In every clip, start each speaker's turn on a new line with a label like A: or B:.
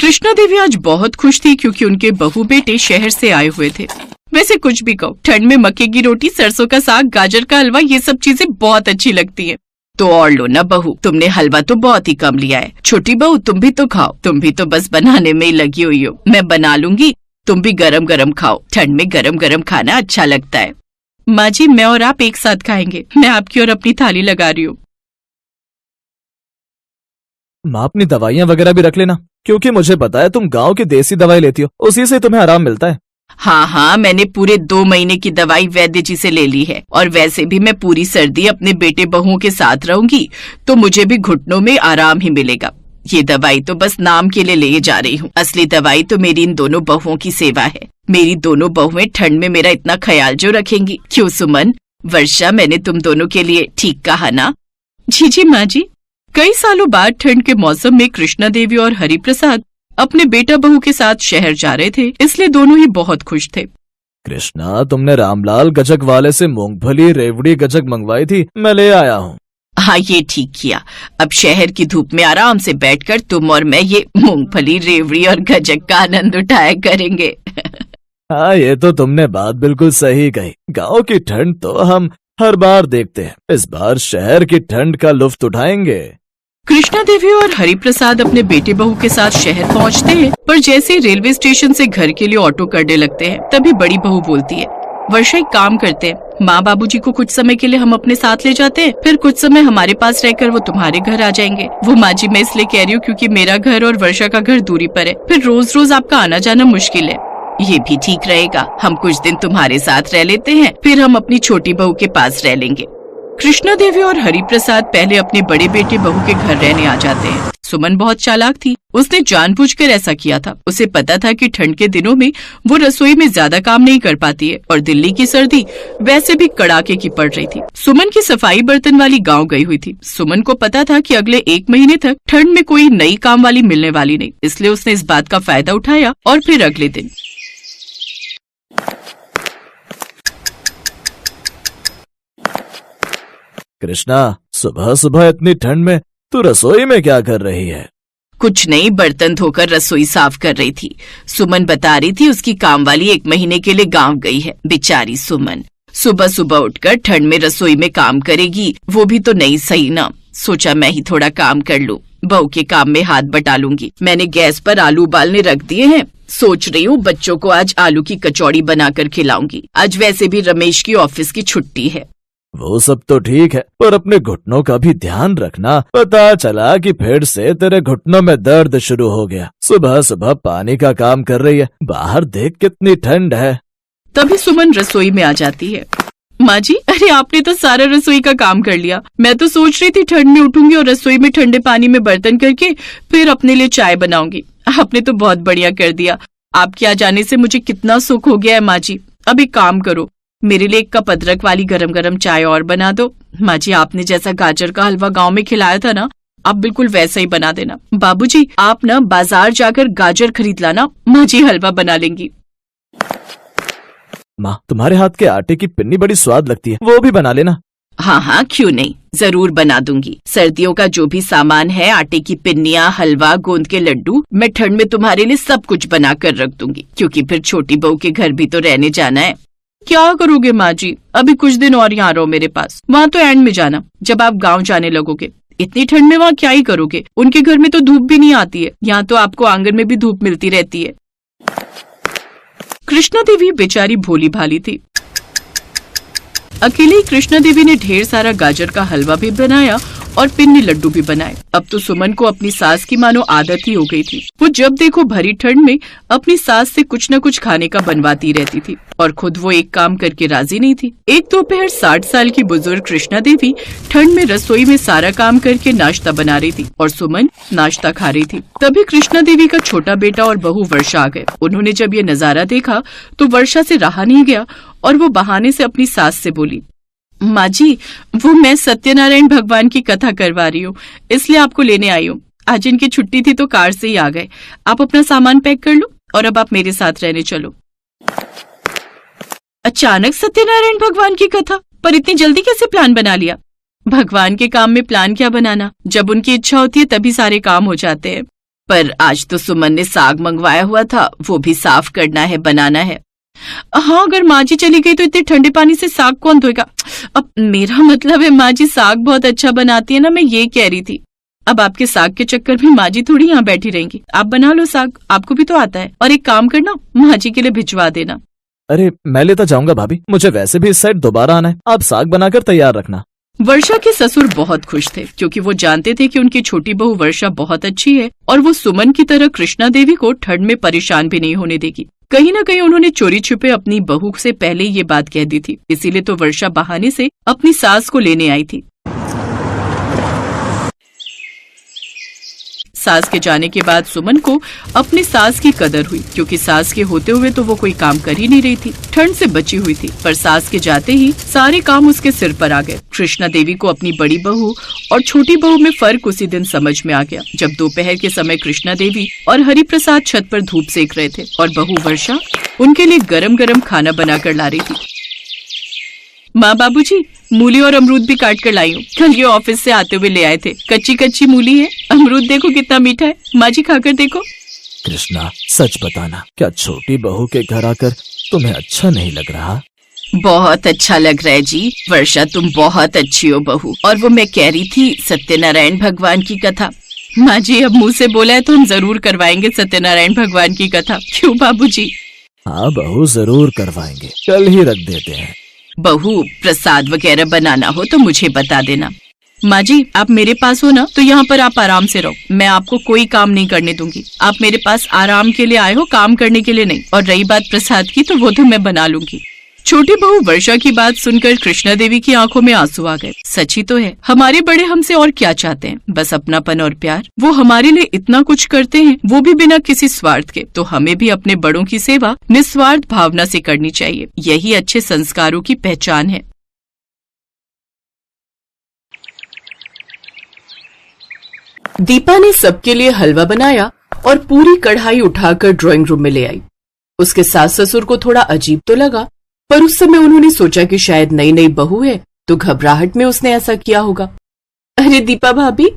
A: कृष्णा देवी आज बहुत खुश थी क्योंकि उनके बहू बेटे शहर से आए हुए थे। वैसे कुछ भी कहो, ठंड में मक्के की रोटी, सरसों का साग, गाजर का हलवा, ये सब चीजें बहुत अच्छी लगती है। तो और लो ना बहू, तुमने हलवा तो बहुत ही कम लिया है। छोटी बहू तुम भी तो खाओ, तुम भी तो बस बनाने में ही लगी हुई हो। मैं बना लूंगी, तुम भी गरम गरम खाओ। ठंड में गरम गरम खाना अच्छा लगता है। माँ जी, मैं और आप एक साथ खाएंगे। मैं आपकी और अपनी थाली लगा रही हूँ।
B: माँ, अपनी दवाइयाँ वगैरह भी रख लेना, क्योंकि मुझे पता है तुम गांव की देसी दवाई लेती हो, उसी से तुम्हें आराम मिलता है।
A: हाँ, मैंने पूरे 2 महीने की दवाई वैद्य जी से ले ली है। और वैसे भी मैं पूरी सर्दी अपने बेटे बहुओं के साथ रहूंगी, तो मुझे भी घुटनों में आराम ही मिलेगा। ये दवाई तो बस नाम के लिए ले जा रही हूँ। असली दवाई तो मेरी इन दोनों बहुओं की सेवा है। मेरी दोनों बहुएं ठंड में मेरा इतना ख्याल जो रखेंगी। क्यों सुमन, वर्षा, मैंने तुम दोनों के लिए ठीक कहा ना? जी माँ जी। कई सालों बाद ठंड के मौसम में कृष्णा देवी और हरिप्रसाद अपने बेटा बहू के साथ शहर जा रहे थे, इसलिए दोनों ही बहुत खुश थे।
B: कृष्णा, तुमने रामलाल गजक वाले से मूंगफली रेवड़ी गजक मंगवाई थी, मैं ले आया हूँ।
A: हाँ, ये ठीक किया। अब शहर की धूप में आराम से बैठकर तुम और मैं ये मूंगफली, रेवड़ी और गजक का आनंद उठाया करेंगे।
B: हाँ, ये तो तुमने बात बिल्कुल सही कही। गांव की ठंड तो हम हर बार देखते हैं, इस बार शहर की ठंड का लुत्फ उठाएंगे।
A: कृष्णा देवी और हरिप्रसाद अपने बेटे बहू के साथ शहर पहुंचते हैं, पर जैसे रेलवे स्टेशन से घर के लिए ऑटो करने लगते हैं, तभी बड़ी बहू बोलती है, वर्षा, एक काम करते हैं, माँ बाबूजी को कुछ समय के लिए हम अपने साथ ले जाते हैं, फिर कुछ समय हमारे पास रहकर वो तुम्हारे घर आ जाएंगे। वो माँ जी, मैं इसलिए कह रही हूँ क्योंकि मेरा घर और वर्षा का घर दूरी पर है, फिर रोज रोज आपका आना जाना मुश्किल है। ये भी ठीक रहेगा, हम कुछ दिन तुम्हारे साथ रह लेते हैं, फिर हम अपनी छोटी बहू के पास रह लेंगे। कृष्णा देवी और हरिप्रसाद पहले अपने बड़े बेटे बहू के घर रहने आ जाते हैं। सुमन बहुत चालाक थी, उसने जानबूझकर ऐसा किया था। उसे पता था कि ठंड के दिनों में वो रसोई में ज्यादा काम नहीं कर पाती है और दिल्ली की सर्दी वैसे भी कड़ाके की पड़ रही थी। सुमन की सफाई बर्तन वाली गांव गई हुई थी। सुमन को पता था कि अगले 1 महीने तक ठंड में कोई नई काम वाली मिलने वाली नहीं, इसलिए उसने इस बात का फायदा उठाया और फिर अगले दिन
B: कृष्णा, सुबह सुबह इतनी ठंड में तू रसोई में क्या कर रही है?
A: कुछ नहीं, बर्तन धोकर रसोई साफ कर रही थी। सुमन बता रही थी उसकी कामवाली 1 महीने के लिए गांव गई है। बेचारी सुमन सुबह सुबह उठकर ठंड में रसोई में काम करेगी, वो भी तो नहीं सही ना। सोचा मैं ही थोड़ा काम कर लूं, बहू के काम में हाथ बटा लूंगी। मैंने गैस पर आलू उबालने रख दिए हैं। सोच रही हूँ बच्चों को आज आलू की कचौड़ी बनाकर खिलाऊंगी। आज वैसे भी रमेश की ऑफिस की छुट्टी है।
B: वो सब तो ठीक है, पर अपने घुटनों का भी ध्यान रखना। पता चला कि फिर से तेरे घुटनों में दर्द शुरू हो गया। सुबह सुबह पानी का काम कर रही है, बाहर देख कितनी ठंड है।
A: तभी सुमन रसोई में आ जाती है। माँ जी, अरे आपने तो सारा रसोई का काम कर लिया। मैं तो सोच रही थी ठंड में उठूंगी और रसोई में ठंडे पानी में बर्तन करके फिर अपने लिए चाय बनाऊंगी। आपने तो बहुत बढ़िया कर दिया। आपके आ जाने से मुझे कितना सुख हो गया है माँ जी। अब एक काम करो, मेरे लिए 1 कप अदरक वाली गरम गरम चाय और बना दो। माँ जी, आपने जैसा गाजर का हलवा गांव में खिलाया था ना, आप बिल्कुल वैसा ही बना देना। बाबूजी, आप ना बाजार जाकर गाजर खरीद लाना, माँ जी हलवा बना लेंगी।
B: माँ, तुम्हारे हाथ के आटे की पिन्नी बड़ी स्वाद लगती है, वो भी बना लेना।
A: हाँ, क्यों नहीं, जरूर बना दूंगी। सर्दियों का जो भी सामान है, आटे की पिन्नियाँ, हलवा, गोंद के लड्डू, मैं ठंड में तुम्हारे लिए सब कुछ बना कर रख दूंगी, क्योंकि फिर छोटी बहू के घर भी तो रहने जाना है। क्या करोगे माँ जी? अभी कुछ दिन और यहाँ रहो मेरे पास, वहाँ तो एंड में जाना, जब आप गाँव जाने लगोगे। इतनी ठंड में वहाँ क्या ही करोगे? उनके घर में तो धूप भी नहीं आती है, यहाँ तो आपको आंगन में भी धूप मिलती रहती है। कृष्णा देवी बेचारी भोली भाली थी। अकेले कृष्णा देवी ने ढेर सारा गाजर का हलवा भी बनाया और पिन्नी लड्डू भी बनाए। अब तो सुमन को अपनी सास की मानो आदत ही हो गई थी। वो जब देखो भरी ठंड में अपनी सास से कुछ न कुछ खाने का बनवाती रहती थी और खुद वो एक काम करके राजी नहीं थी। एक दोपहर 60 साल की बुजुर्ग कृष्णा देवी ठंड में रसोई में सारा काम करके नाश्ता बना रही थी और सुमन नाश्ता खा रही थी। तभी कृष्णा देवी का छोटा बेटा और बहू वर्षा आ गए। उन्होंने जब ये नजारा देखा तो वर्षा से रहा नहीं गया और वो बहाने से अपनी सास से बोली, माँ जी, वो मैं सत्यनारायण भगवान की कथा करवा रही हूँ, इसलिए आपको लेने आई हूँ। आज इनकी छुट्टी थी तो कार से ही आ गए। आप अपना सामान पैक कर लो और अब आप मेरे साथ रहने चलो। अचानक सत्यनारायण भगवान की कथा? पर इतनी जल्दी कैसे प्लान बना लिया? भगवान के काम में प्लान क्या बनाना, जब उनकी इच्छा होती है तभी सारे काम हो जाते हैं। पर आज तो सुमन ने साग मंगवाया हुआ था, वो भी साफ करना है, बनाना है। हाँ, अगर माँ जी चली गई तो इतने ठंडे पानी से साग कौन धोएगा? अब मेरा मतलब है माँ जी साग बहुत अच्छा बनाती है ना, मैं ये कह रही थी। अब आपके साग के चक्कर में माँ जी थोड़ी यहाँ बैठी रहेंगी। आप बना लो साग, आपको भी तो आता है। और एक काम करना, माँ जी के लिए भिजवा देना।
B: अरे मैं लेता जाऊंगा भाभी, मुझे वैसे भी इस साइड दोबारा आना है, आप साग बनाकर तैयार रखना।
A: वर्षा के ससुर बहुत खुश थे क्योंकि वो जानते थे कि उनकी छोटी बहू वर्षा बहुत अच्छी है और वो सुमन की तरह कृष्णा देवी को ठंड में परेशान भी नहीं होने देगी। कहीं न कहीं उन्होंने चोरी छुपे अपनी बहू से पहले ये बात कह दी थी, इसीलिए तो वर्षा बहाने से अपनी सास को लेने आई थी। सास के जाने के बाद सुमन को अपनी सास की कदर हुई क्योंकि सास के होते हुए तो वो कोई काम कर ही नहीं रही थी, ठंड से बची हुई थी। पर सास के जाते ही सारे काम उसके सिर पर आ गए। कृष्णा देवी को अपनी बड़ी बहू और छोटी बहू में फर्क उसी दिन समझ में आ गया जब दोपहर के समय कृष्णा देवी और हरि प्रसाद छत पर धूप सेक रहे थे और बहू वर्षा उनके लिए गरम गरम खाना बनाकर ला रही थी। माँ बाबूजी, मूली और अमरूद भी काट कर लाई हूँ, कल ये ऑफिस से आते हुए ले आए थे। कच्ची कच्ची मूली है, अमरूद देखो कितना मीठा है, माँ जी खाकर देखो।
B: कृष्णा सच बताना, क्या छोटी बहू के घर आकर तुम्हें अच्छा नहीं लग रहा?
A: बहुत अच्छा लग रहा है जी। वर्षा तुम बहुत अच्छी हो बहू। और वो मैं कह रही थी सत्यनारायण भगवान की कथा। माँ जी अब मुँह से बोला है तो हम जरूर करवाएंगे सत्यनारायण भगवान की कथा, क्यों बाबूजी?
B: हाँ बहू, जरूर करवाएंगे, कल ही रख देते हैं।
A: बहू प्रसाद वगैरह बनाना हो तो मुझे बता देना। माँ जी आप मेरे पास हो ना, तो यहाँ पर आप आराम से रहो, मैं आपको कोई काम नहीं करने दूंगी। आप मेरे पास आराम के लिए आए हो, काम करने के लिए नहीं। और रही बात प्रसाद की, तो वो तो मैं बना लूंगी। छोटी बहू वर्षा की बात सुनकर कृष्णा देवी की आंखों में आंसू आ गए। सच्ची तो है, हमारे बड़े हमसे और क्या चाहते हैं, बस अपनापन और प्यार। वो हमारे लिए इतना कुछ करते हैं, वो भी बिना किसी स्वार्थ के। तो हमें भी अपने बड़ों की सेवा निस्वार्थ भावना से करनी चाहिए, यही अच्छे संस्कारों की पहचान है। दीपा ने सबके लिए हलवा बनाया और पूरी कढ़ाई उठाकर ड्राइंग रूम में ले आई। उसके सास ससुर को थोड़ा अजीब तो लगा, पर उस समय उन्होंने सोचा कि शायद नई नई बहू है तो घबराहट में उसने ऐसा किया होगा। अरे दीपा भाभी,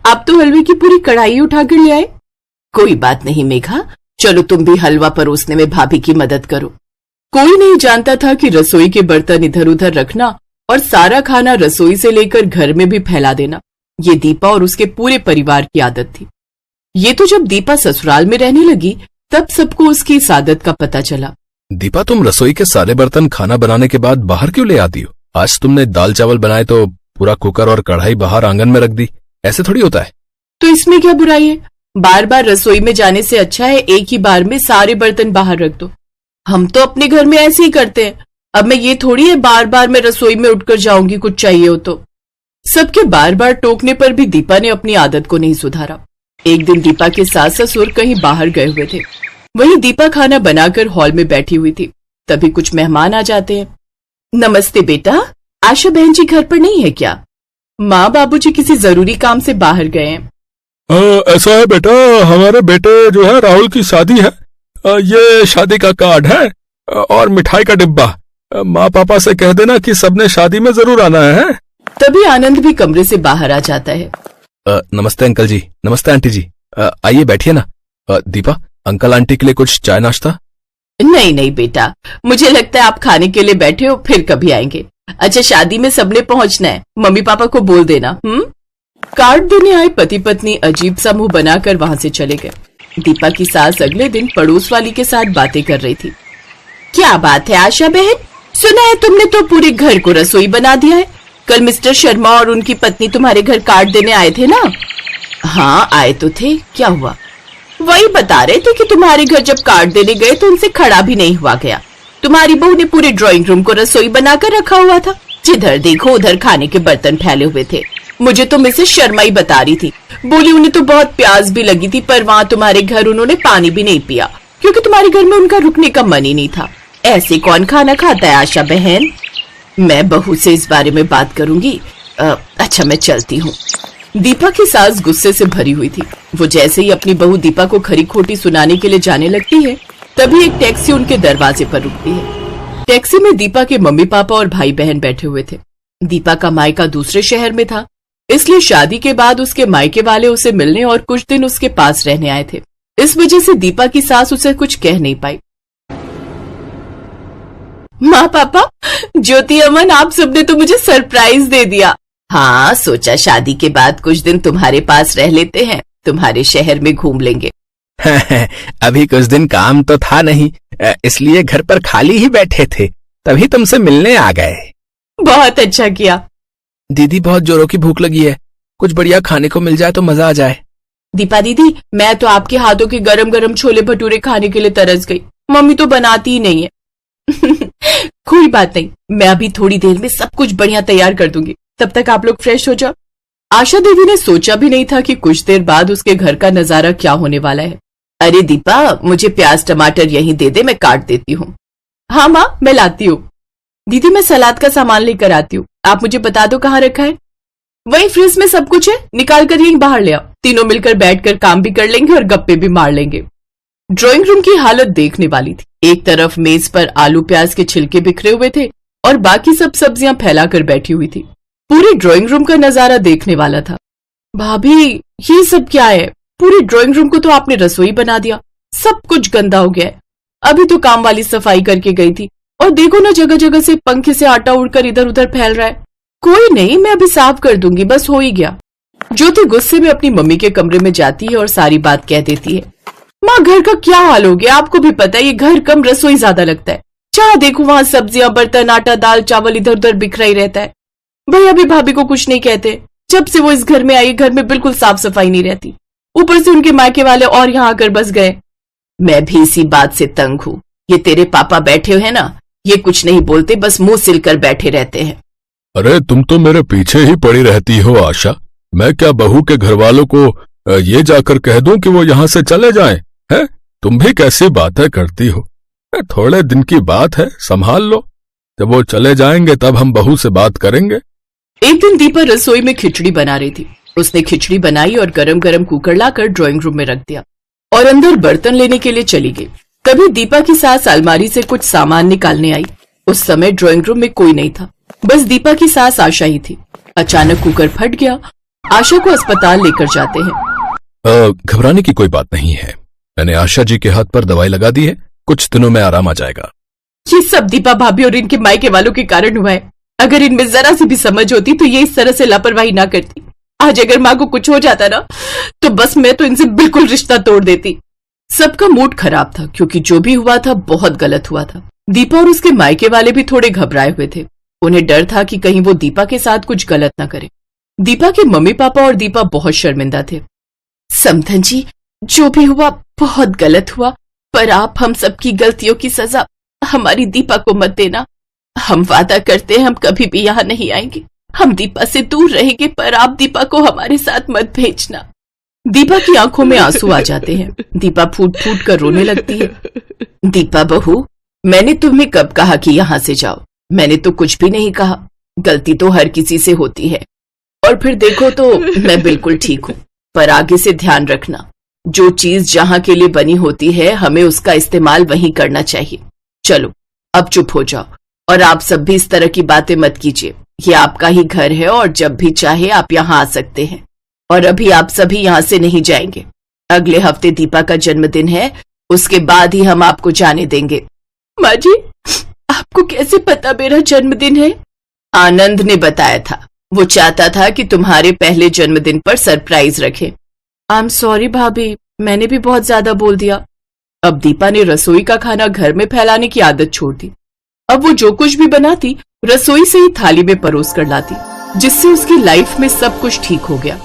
A: आप तो हलवे की पूरी कढ़ाई उठाकर ले आए। कोई बात नहीं मेघा, चलो तुम भी हलवा परोसने में भाभी की मदद करो। कोई नहीं जानता था कि रसोई के बर्तन इधर उधर रखना और सारा खाना रसोई से लेकर घर में भी फैला देना, ये दीपा और उसके पूरे परिवार की आदत थी। ये तो जब दीपा ससुराल में रहने लगी तब सबको उसकी इस आदत का पता चला।
C: दीपा, तुम रसोई के सारे बर्तन खाना बनाने के बाद बाहर क्यों ले आती हो? आज तुमने दाल चावल बनाए तो पूरा कुकर और कढ़ाई बाहर आंगन में रख दी, ऐसे थोड़ी होता है।
A: तो इसमें क्या बुराई है? बार बार रसोई में जाने से अच्छा है एक ही बार में सारे बर्तन बाहर रख दो। हम तो अपने घर में ऐसे ही करते हैं। अब मैं ये थोड़ी है बार बार मैं रसोई में उठकर जाऊंगी कुछ चाहिए हो तो। सबके बार बार टोकने पर भी दीपा ने अपनी आदत को नहीं सुधारा। एक दिन दीपा के सास ससुर कहीं बाहर गए हुए थे, वहीं दीपा खाना बनाकर हॉल में बैठी हुई थी। तभी कुछ मेहमान आ जाते हैं। नमस्ते बेटा, आशा बहन जी घर पर नहीं है क्या? माँ बाबूजी किसी जरूरी काम से बाहर गए हैं।
C: ऐसा है बेटा, हमारे बेटे जो है राहुल की शादी है, ये शादी का कार्ड है और मिठाई का डिब्बा। माँ पापा से कह देना कि सबने शादी में जरूर आना है।
A: तभी आनंद भी कमरे से बाहर आ जाता है।
C: नमस्ते अंकल जी, नमस्ते आंटी जी, आइए बैठिए ना। दीपा, अंकल आंटी के लिए कुछ चाय नाश्ता?
A: नहीं नहीं बेटा, मुझे लगता है आप खाने के लिए बैठे हो, फिर कभी आएंगे। अच्छा शादी में सबने पहुंचना है, मम्मी पापा को बोल देना। कार्ड देने आए पति पत्नी अजीब सा मुंह बनाकर वहां से चले गए। दीपा की सास अगले दिन पड़ोस वाली के साथ बातें कर रही थी। क्या बात है आशा बहन, सुना है तुमने तो पूरे घर को रसोई बना दिया है। कल मिस्टर शर्मा और उनकी पत्नी तुम्हारे घर कार्ड देने आए थे ना? हाँ आए तो थे, क्या हुआ? वही बता रहे थे कि तुम्हारे घर जब कार्ड देने गए तो उनसे खड़ा भी नहीं हुआ गया। तुम्हारी बहू ने पूरे ड्राइंग रूम को रसोई बनाकर रखा हुआ था, जिधर देखो उधर खाने के बर्तन फैले हुए थे। मुझे तो मिसेस शर्मा ही बता रही थी, बोली उन्हें तो बहुत प्यास भी लगी थी, पर वहाँ तुम्हारे घर उन्होंने पानी भी नहीं पिया क्योंकि तुम्हारे घर में उनका रुकने का मन ही नहीं था। ऐसे कौन खाना खाता है आशा बहन? मैं बहू से इस बारे में बात करूंगी। अच्छा मैं चलती हूँ। दीपा की सास गुस्से से भरी हुई थी। वो जैसे ही अपनी बहू दीपा को खरी खोटी सुनाने के लिए जाने लगती है, तभी एक टैक्सी उनके दरवाजे पर रुकती है। टैक्सी में दीपा के मम्मी पापा और भाई बहन बैठे हुए थे। दीपा का मायका दूसरे शहर में था, इसलिए शादी के बाद उसके मायके वाले उसे मिलने और कुछ दिन उसके पास रहने आए थे। इस वजह से दीपा की सास उसे कुछ कह नहीं पाई। माँ पापा, ज्योति अमन, आप सबने तो मुझे सरप्राइज दे दिया। हाँ, सोचा शादी के बाद कुछ दिन तुम्हारे पास रह लेते हैं, तुम्हारे शहर में घूम लेंगे।
D: अभी कुछ दिन काम तो था नहीं, इसलिए घर पर खाली ही बैठे थे, तभी तुमसे मिलने आ गए।
A: बहुत अच्छा किया।
D: दीदी, बहुत जोरों की भूख लगी है, कुछ बढ़िया खाने को मिल जाए तो मजा आ जाए।
A: दीपा दीदी, मैं तो आपके हाथों के गरम गरम छोले भटूरे खाने के लिए तरस गई। मम्मी तो बनाती ही नहीं है। कोई बात नहीं, मैं अभी थोड़ी देर में सब कुछ बढ़िया तैयार कर दूंगी, तब तक आप लोग फ्रेश हो जाओ। आशा देवी ने सोचा भी नहीं था कि कुछ देर बाद उसके घर का नजारा क्या होने वाला है। अरे दीपा, मुझे प्याज टमाटर यहीं दे दे, मैं काट देती हूँ। हाँ माँ, मैं लाती हूँ। दीदी, मैं सलाद का सामान लेकर आती हूँ, आप मुझे बता दो कहाँ रखा है। वही फ्रिज में सब कुछ है, निकाल कर यहीं बाहर ले आओ। तीनों मिलकर बैठकर काम भी कर लेंगे और गप्पे भी मार लेंगे। ड्राइंग रूम की हालत देखने वाली थी। एक तरफ मेज पर आलू प्याज के छिलके बिखरे हुए थे और बाकी सब सब्जियां फैलाकर बैठी हुई थी। पूरे ड्राइंग रूम का नजारा देखने वाला था। भाभी, ये सब क्या है? पूरे ड्राइंग रूम को तो आपने रसोई बना दिया, सब कुछ गंदा हो गया है। अभी तो काम वाली सफाई करके गई थी और देखो ना, जगह जगह से पंखे से आटा उड़कर इधर उधर फैल रहा है। कोई नहीं, मैं अभी साफ कर दूंगी, बस हो ही गया। ज्योति गुस्से में अपनी मम्मी के कमरे में जाती है और सारी बात कह देती है। माँ, घर का क्या हाल हो गया, आपको भी पता है ये घर कम रसोई ज्यादा लगता है। जहाँ देखो वहां सब्जियां, बर्तन, आटा, दाल, चावल इधर उधर बिखरा ही रहता है। भैया भी भाभी को कुछ नहीं कहते। जब से वो इस घर में आई, घर में बिल्कुल साफ सफाई नहीं रहती। ऊपर से उनके मायके वाले और यहाँ आकर बस गए। मैं भी इसी बात से तंग हूँ। ये तेरे पापा बैठे हुए हैं ना, ये कुछ नहीं बोलते, बस मुंह सिलकर बैठे रहते हैं।
C: अरे तुम तो मेरे पीछे ही पड़ी रहती हो आशा। मैं क्या बहू के घर वालों को ये जाकर कह दूं कि वो यहाँ से चले जाएं? हैं? तुम भी कैसी बातें करती हो। थोड़े दिन की बात है, संभाल लो। जब वो चले जाएंगे तब हम बहू से बात करेंगे।
A: एक दिन दीपा रसोई में खिचड़ी बना रही थी। उसने खिचड़ी बनाई और गरम गरम कुकर लाकर ड्राइंग रूम में रख दिया और अंदर बर्तन लेने के लिए चली गई। तभी दीपा की सास अलमारी से कुछ सामान निकालने आई। उस समय ड्राइंग रूम में कोई नहीं था, बस दीपा की सास आशा ही थी। अचानक कुकर फट गया। आशा को अस्पताल लेकर जाते हैं।
C: घबराने की कोई बात नहीं है, मैंने आशा जी के हाथ पर दवाई लगा दी है, कुछ दिनों में आराम आ जाएगा।
A: ये सब दीपा भाभी और इनके मायके वालों के कारण हुआ है। अगर इनमें जरा सी भी समझ होती तो ये इस तरह से लापरवाही ना करती। आज अगर माँ को कुछ हो जाता ना, तो बस मैं तो इनसे बिल्कुल रिश्ता तोड़ देती। सबका मूड खराब था क्योंकि जो भी हुआ था बहुत गलत हुआ था। दीपा और उसके मायके वाले भी थोड़े घबराए हुए थे। उन्हें डर था कि कहीं वो दीपा के साथ कुछ गलत ना करे। दीपा के मम्मी पापा और दीपा बहुत शर्मिंदा थे। समधन जी, जो भी हुआ बहुत गलत हुआ, पर आप हम सबकी गलतियों की सजा हमारी दीपा को मत देना। हम वादा करते हैं हम कभी भी यहाँ नहीं आएंगे। हम दीपा से दूर रहेंगे, पर आप दीपा को हमारे साथ मत भेजना। दीपा की आंखों में आंसू आ जाते हैं। दीपा फूट फूट कर रोने लगती है। दीपा बहू, मैंने तुम्हें कब कहा कि यहाँ से जाओ? मैंने तो कुछ भी नहीं कहा। गलती तो हर किसी से होती है, और फिर देखो तो मैं बिल्कुल ठीक हूँ। पर आगे से ध्यान रखना, जो चीज जहाँ के लिए बनी होती है हमें उसका इस्तेमाल वहीं करना चाहिए। चलो अब चुप हो जाओ, और आप सब भी इस तरह की बातें मत कीजिए। ये आपका ही घर है और जब भी चाहे आप यहाँ आ सकते हैं। और अभी आप सभी यहाँ से नहीं जाएंगे। अगले हफ्ते दीपा का जन्मदिन है, उसके बाद ही हम आपको जाने देंगे। माँ जी, आपको कैसे पता मेरा जन्मदिन है? आनंद ने बताया था। वो चाहता था कि तुम्हारे पहले जन्मदिन पर सरप्राइज रखे। आई एम सॉरी भाभी, मैंने भी बहुत ज्यादा बोल दिया। अब दीपा ने रसोई का खाना घर में फैलाने की आदत छोड़ दी। अब वो जो कुछ भी बनाती रसोई से ही थाली में परोस कर लाती, जिससे उसकी लाइफ में सब कुछ ठीक हो गया।